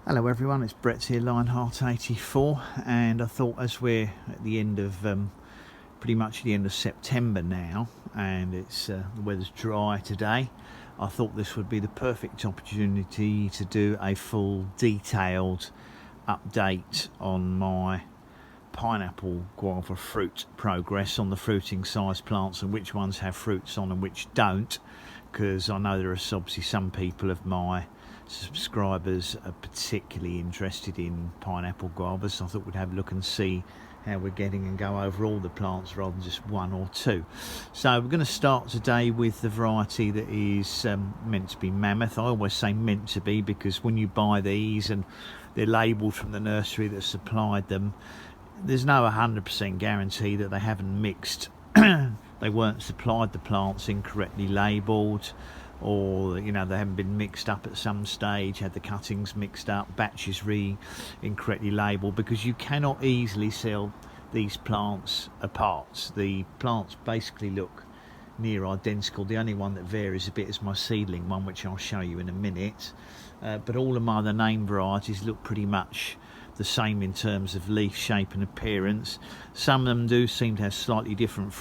Hello everyone, it's Brett here, Lionheart84, and I thought as we're at the end of, pretty much the end of September now, and it's the weather's dry today, I thought this would be the perfect opportunity to do a full detailed update on my pineapple guava fruit progress on the fruiting size plants and which ones have fruits on and which don't, because I know there are obviously some people of my subscribers are particularly interested in pineapple guavas, so I thought we'd have a look and see how we're getting and go over all the plants rather than just one or two. So we're going to start today with the variety that is meant to be mammoth. I always say meant to be because when you buy these and they're labelled from the nursery that supplied them, there's no 100% guarantee that they haven't mixed they weren't supplied the plants incorrectly labelled, or they haven't been mixed up at some stage, had the cuttings mixed up, batches incorrectly labelled, because you cannot easily sell these plants apart. The plants basically look near identical. The only one that varies a bit is my seedling one, which I'll show you in a minute, but all of my other name varieties look pretty much the same in terms of leaf shape and appearance. Some of them do seem to have slightly different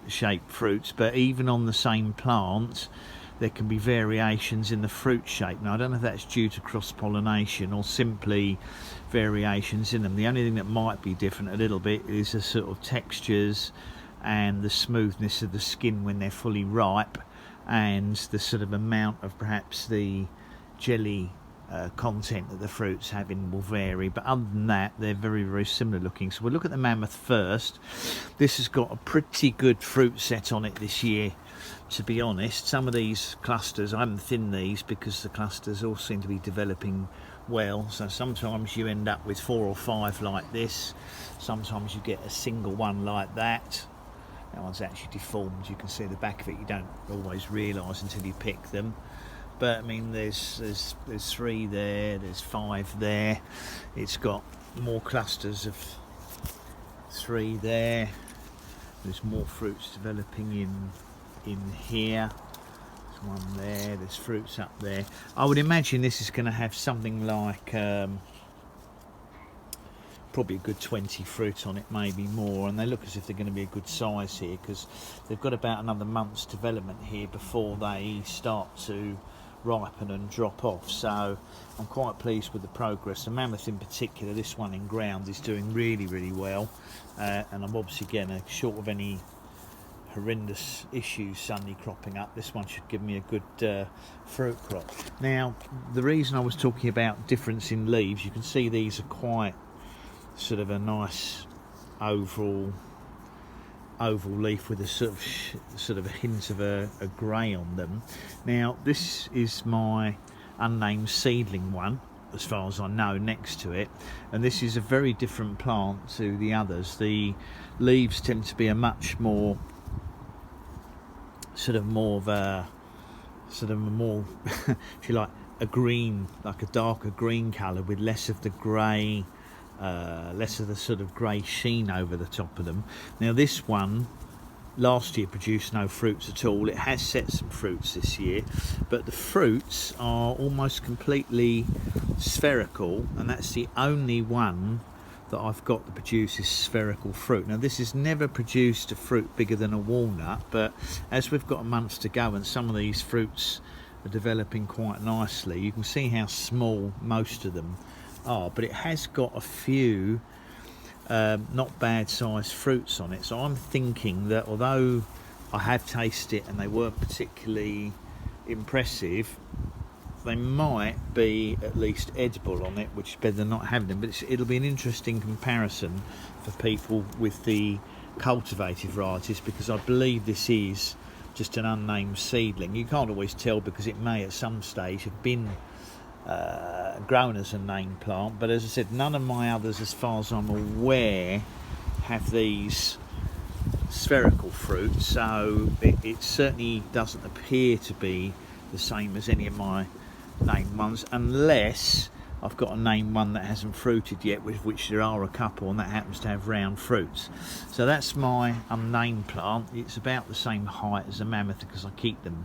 shaped fruits, but even on the same plant there can be variations in the fruit shape. Now I don't know if that's due to cross-pollination or simply variations in them. The only thing that might be different a little bit is the sort of textures and the smoothness of the skin when they're fully ripe, and the sort of amount of perhaps the jelly content that the fruits have in will vary, but other than that they're very, very similar looking. So we'll look at the mammoth first. This has got a pretty good fruit set on it this year, to be honest. Some of these clusters, I haven't thinned these because the clusters all seem to be developing well, so sometimes you end up with 4 or 5 like this, sometimes you get a single one like that. That one's actually deformed, you can see the back of it, you don't always realise until you pick them. But I mean, there's 3 there, there's 5 there. It's got more clusters of 3 there. There's more fruits developing in here. There's one there. There's fruits up there. I would imagine this is going to have something like probably a good 20 fruit on it, maybe more, and they look as if they're going to be a good size here because they've got about another month's development here before they start to ripen and drop off. So I'm quite pleased with the progress. The mammoth in particular, this one in ground, is doing really, really well, and I'm obviously getting short of any horrendous issues suddenly cropping up. This one should give me a good fruit crop. Now, the reason I was talking about difference in leaves, you can see these are quite sort of a nice oval leaf with a sort of a hint of a grey on them. Now this is my unnamed seedling one, as far as I know, next to it, and this is a very different plant to the others. The leaves tend to be a much more if you like, a green, like a darker green colour with less of the grey, less of the sort of grey sheen over the top of them. Now this one last year produced no fruits at all. It has set some fruits this year, but the fruits are almost completely spherical, and that's the only one that I've got that produces spherical fruit. Now this has never produced a fruit bigger than a walnut, but as we've got a month to go and some of these fruits are developing quite nicely, you can see how small most of them are, but it has got a few not bad sized fruits on it. So I'm thinking that although I have tasted it and they weren't particularly impressive, they might be at least edible on it, which is better than not having them. But it'll be an interesting comparison for people with the cultivated varieties, because I believe this is just an unnamed seedling. You can't always tell because it may at some stage have been grown as a named plant, but as I said, none of my others, as far as I'm aware, have these spherical fruits, so it certainly doesn't appear to be the same as any of my named ones, unless I've got a named one that hasn't fruited yet, with which there are a couple, and that happens to have round fruits. So that's my unnamed plant. It's about the same height as the mammoth because I keep them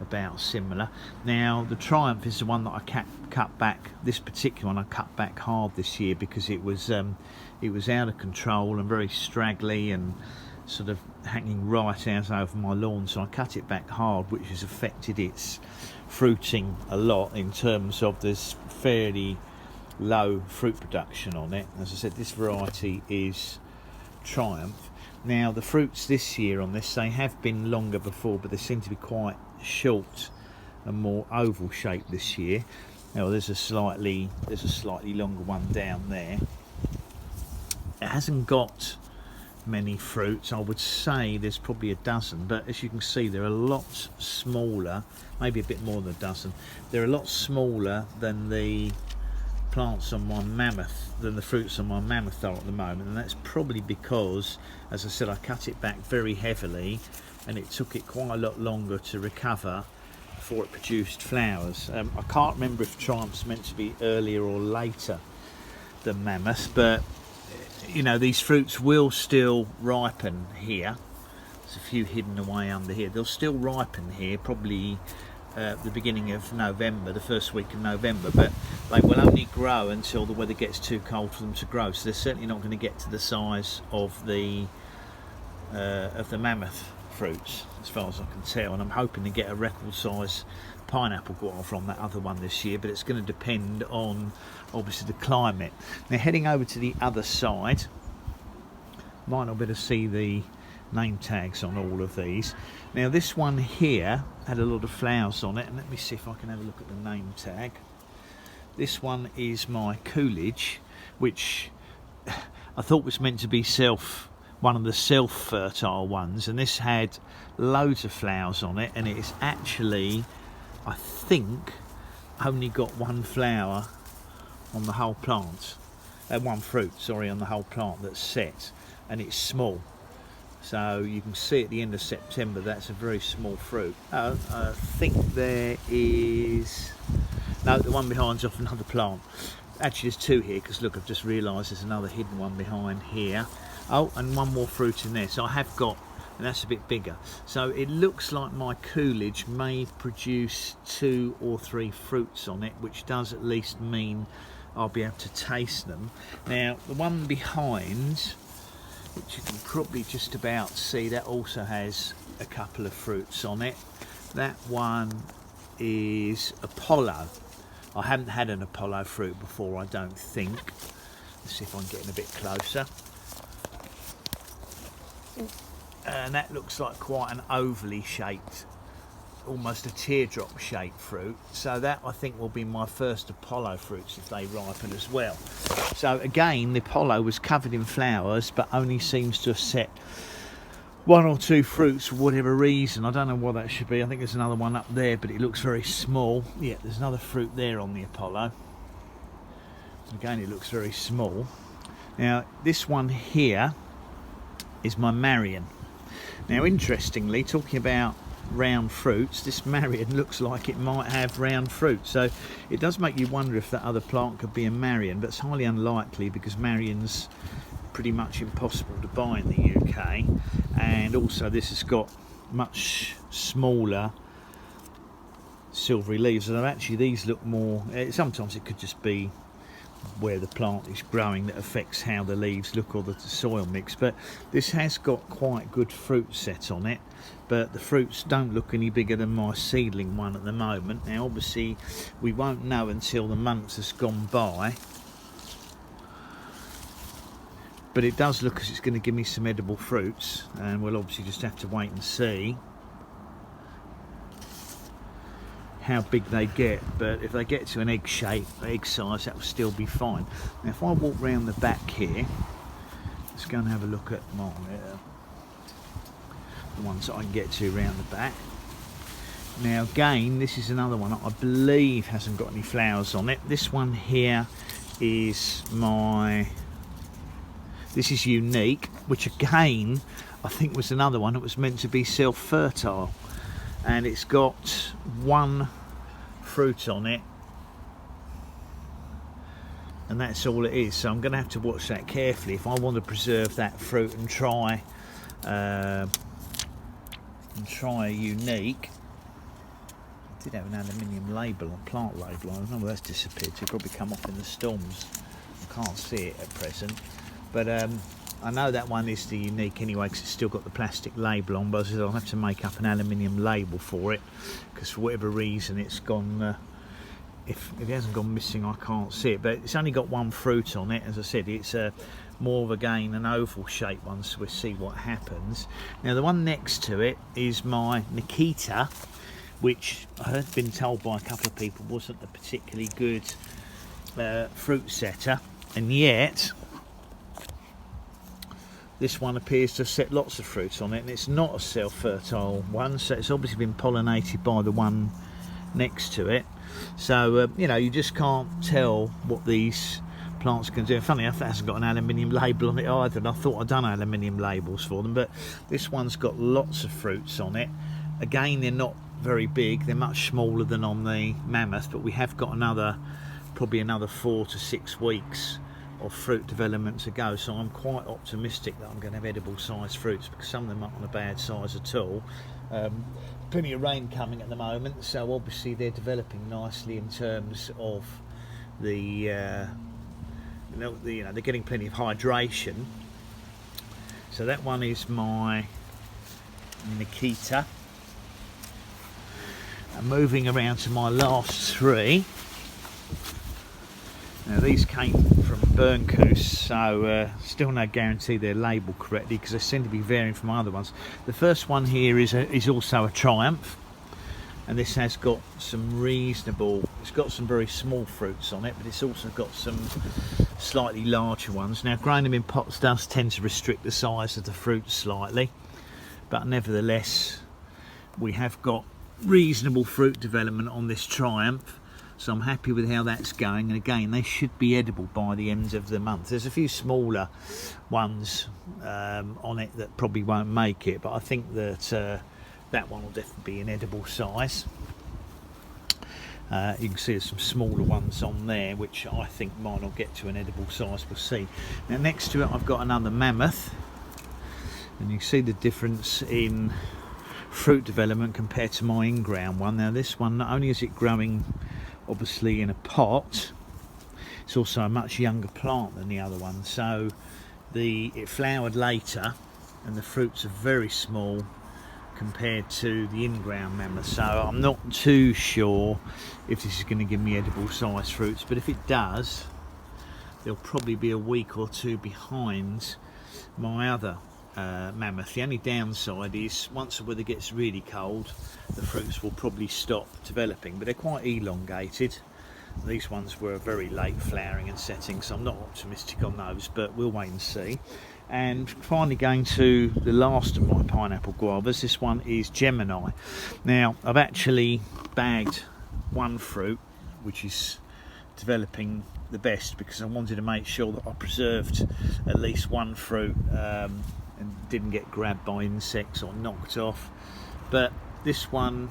about similar. Now the Triumph is the one that I cut back. This particular one I cut back hard this year because it was out of control and very straggly and sort of hanging right out over my lawn, so I cut it back hard, which has affected its fruiting a lot in terms of this fairly low fruit production on it. As I said, this variety is Triumph. Now the fruits this year on this, they have been longer before, but they seem to be quite short and more oval shaped this year. Now there's a slightly longer one down there. It hasn't got many fruits. I would say there's probably a dozen, but as you can see they're a lot smaller, maybe a bit more than a dozen. They're a lot smaller than the plants on my mammoth, than the fruits on my mammoth are at the moment, and that's probably because, as I said, I cut it back very heavily and it took it quite a lot longer to recover before it produced flowers. I can't remember if Triumph's meant to be earlier or later than mammoth, but you know, these fruits will still ripen here. There's a few hidden away under here. They'll still ripen here, probably the beginning of November, the first week of November, but they will only grow until the weather gets too cold for them to grow. So they're certainly not going to get to the size of the mammoth fruits, as far as I can tell. And I'm hoping to get a record size pineapple guava from that other one this year, but it's going to depend on obviously the climate. Now heading over to the other side, might not be able to see the name tags on all of these. Now this one here had a lot of flowers on it, and let me see if I can have a look at the name tag. This one is my Coolidge, which I thought was meant to be one of the self-fertile ones, and this had loads of flowers on it, and it is actually, I think, only got one flower on the whole plant, one fruit, sorry, on the whole plant that's set, and it's small. So you can see at the end of September that's a very small fruit. I think there is, no, the one behind's off another plant. Actually there's two here, because look, I've just realised there's another hidden one behind here. Oh, and one more fruit in there. So I have got, and that's a bit bigger. So it looks like my Coolidge may produce 2 or 3 fruits on it, which does at least mean I'll be able to taste them. Now the one behind, which you can probably just about see, that also has a couple of fruits on it. That one is Apollo. I haven't had an Apollo fruit before, I don't think. Let's see if I'm getting a bit closer. And that looks like quite an ovally shaped, almost a teardrop shaped fruit. So that I think will be my first Apollo fruits if they ripen as well. So again, the Apollo was covered in flowers, but only seems to have set 1 or 2 fruits for whatever reason. I don't know what that should be. I think there's another one up there, but it looks very small. Yeah, there's another fruit there on the Apollo. Again, it looks very small. Now this one here is my Marion. Now interestingly, talking about round fruits, this Marion looks like it might have round fruit, so it does make you wonder if that other plant could be a Marion, but it's highly unlikely because Marion's pretty much impossible to buy in the UK, and also this has got much smaller silvery leaves, although actually these look more, sometimes it could just be where the plant is growing that affects how the leaves look or the soil mix, but this has got quite good fruit set on it, but the fruits don't look any bigger than my seedling one at the moment. Now obviously we won't know until the months has gone by, but it does look as it's going to give me some edible fruits, and we'll obviously just have to wait and see how big they get. But if they get to an egg shape, egg size, that will still be fine. Now if I walk round the back here, let's go and have a look at my the ones that I can get to round the back. Now again, this is another one I believe hasn't got any flowers on it. This one here is this is Unique, which again I think was another one that was meant to be self-fertile, and it's got 1 fruit on it, and that's all it is. So I'm going to have to watch that carefully if I want to preserve that fruit and try a Unique. did have an aluminium label, a plant label. I don't know where that's disappeared. It's probably come off in the storms. I can't see it at present. But I know that one is the unique anyway, because it's still got the plastic label on, but I'll have to make up an aluminium label for it, because for whatever reason it's gone, if it hasn't gone missing, I can't see it. But it's only got one fruit on it. As I said, it's more of, again, an oval shaped one, so we'll see what happens. Now the one next to it is my Nikita, which I have been told by a couple of people wasn't a particularly good fruit setter, and yet this one appears to have set lots of fruits on it, and it's not a self-fertile one, so it's obviously been pollinated by the one next to it. So you know, you just can't tell what these plants can do. And funny enough, that hasn't got an aluminium label on it either, and I thought I'd done aluminium labels for them, but this one's got lots of fruits on it. Again, they're not very big, they're much smaller than on the Mammoth, but we have got probably another 4 to 6 weeks of fruit development to go, so I'm quite optimistic that I'm going to have edible sized fruits, because some of them aren't on a bad size at all. Plenty of rain coming at the moment, so obviously they're developing nicely in terms of they're getting plenty of hydration. So that one is my Nikita. And moving around to my last three. Now these came from Bernkoos, so still no guarantee they're labelled correctly, because they seem to be varying from other ones. The first one here is also a Triumph, and this has got some reasonable, it's got some very small fruits on it, but it's also got some slightly larger ones. Now growing them in pots does tend to restrict the size of the fruit slightly, but nevertheless we have got reasonable fruit development on this Triumph, so I'm happy with how that's going. And again, they should be edible by the end of the month. There's a few smaller ones on it that probably won't make it, but I think that that one will definitely be an edible size. You can see there's some smaller ones on there which I think might not get to an edible size, we'll see. Now next to it I've got another Mammoth, and you can see the difference in fruit development compared to my in-ground one. Now this one, not only is it growing obviously in a pot, it's also a much younger plant than the other one, so it flowered later and the fruits are very small compared to the in-ground Mammoth, so I'm not too sure if this is going to give me edible sized fruits, but if it does, they'll probably be a week or two behind my other Mammoth. The only downside is once the weather gets really cold, the fruits will probably stop developing, but they're quite elongated. These ones were very late flowering and setting, so I'm not optimistic on those, but we'll wait and see. And finally going to the last of my pineapple guavas, this one is Gemini. Now I've actually bagged one fruit which is developing the best, because I wanted to make sure that I preserved at least one fruit and didn't get grabbed by insects or knocked off. But this one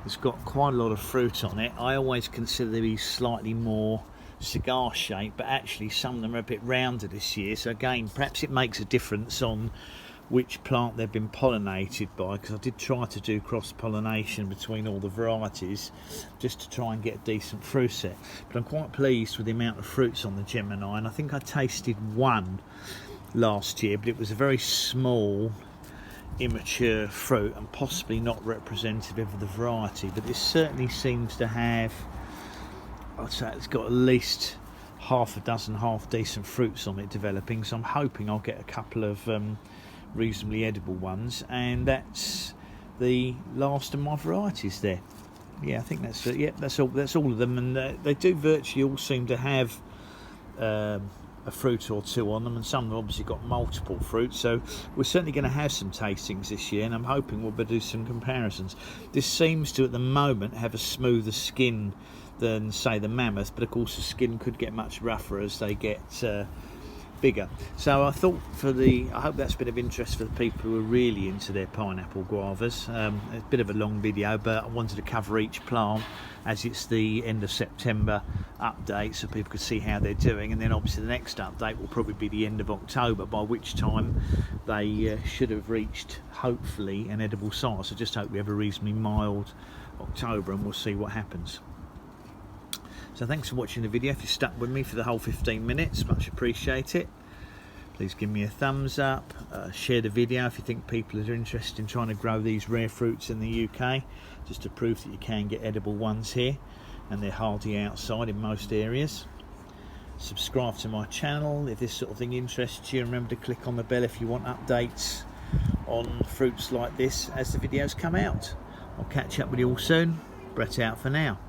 has got quite a lot of fruit on it. I always consider these slightly more cigar shaped, but actually some of them are a bit rounder this year, so again perhaps it makes a difference on which plant they've been pollinated by, because I did try to do cross pollination between all the varieties just to try and get a decent fruit set. But I'm quite pleased with the amount of fruits on the Gemini, and I think I tasted one last year, but it was a very small immature fruit and possibly not representative of the variety. But this certainly seems to have, I'd say it's got at least half a dozen half decent fruits on it developing, so I'm hoping I'll get a couple of reasonably edible ones. And that's the last of my varieties there. Yeah, I think that's it. Yeah, that's all of them, and they do virtually all seem to have a fruit or two on them, and some have obviously got multiple fruits, so we're certainly going to have some tastings this year, and I'm hoping we'll be able to do some comparisons. This seems to at the moment have a smoother skin than say the Mammoth, but of course the skin could get much rougher as they get bigger. So I thought I hope that's been of interest for the people who are really into their pineapple guavas. It's a bit of a long video, but I wanted to cover each plant as it's the end of September update, so people could see how they're doing, and then obviously the next update will probably be the end of October, by which time they should have reached, hopefully, an edible size. So just hope we have a reasonably mild October and we'll see what happens. So thanks for watching the video. If you stuck with me for the whole 15 minutes, much appreciate it. Please give me a thumbs up, share the video if you think people are interested in trying to grow these rare fruits in the UK, just to prove that you can get edible ones here, and they're hardy outside in most areas. Subscribe to my channel if this sort of thing interests you. Remember to click on the bell if you want updates on fruits like this as the videos come out. I'll catch up with you all soon. Brett out for now.